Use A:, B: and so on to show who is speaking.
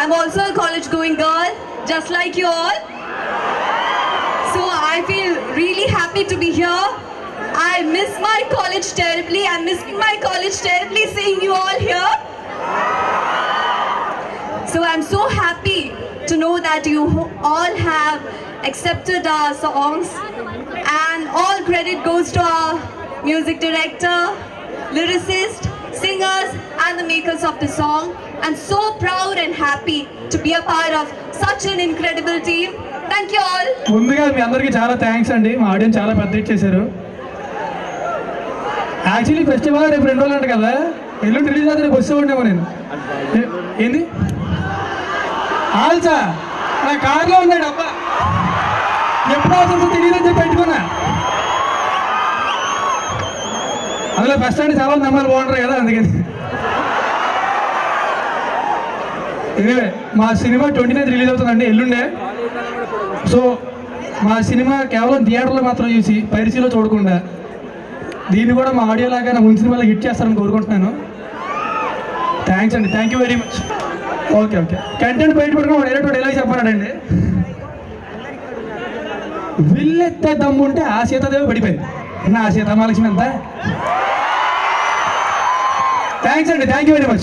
A: I'm also a college going girl, just like you all. So I feel really happy to be here. I miss my college terribly. I'm missing my college terribly seeing you all here. So I'm so happy to know that you all have accepted our songs, and all credit goes to our music director, lyricist, singers and the makers of the song. I'm so proud and happy to be a part of such an incredible team. Thank you all.
B: ముందుగా మీ అందరికీ చాలా thanks అండి. మా audience చాలా పెద్ద ఇచ్చేశారు. Actually festival రేపు 2 రోజులు అంట కదా, ఎల్లుండి రిలీజ్ అయితే రేపు వచ్చేవాడినేమో నేను. ఏంది ఆల్సా నా కార్లో ఉన్నాడు అబ్బా, ఎప్పుడు అవసరం తెలియదని చెప్పి పెట్టుకున్నా. అందులో ఫస్ట్ అంటే చాలా మంది అమ్మాయిలు బాగుంటారు కదా, అందుకని. ఇదే మా సినిమా 29th రిలీజ్ అవుతుందండి, ఎల్లుండే. సో మా సినిమా కేవలం థియేటర్లో మాత్రం చూసి పైరసీలో చూడకుండా దీన్ని కూడా మా ఆడియో లాగా నా ముందు సినిమాలో హిట్ చేస్తారని కోరుకుంటున్నాను. థ్యాంక్స్ అండి, thank you very much. Okay okay, content బయట పడుకుని డైరెక్ట్ ఎలా చెప్పానండి, విల్లెత్తే దమ్ము ఉంటే ఆ సీతాదేవి పడిపోయింది, నా సీతమహాలక్ష్మి అంతా. థ్యాంక్స్ అండి, థ్యాంక్ యూ వెరీ మచ్.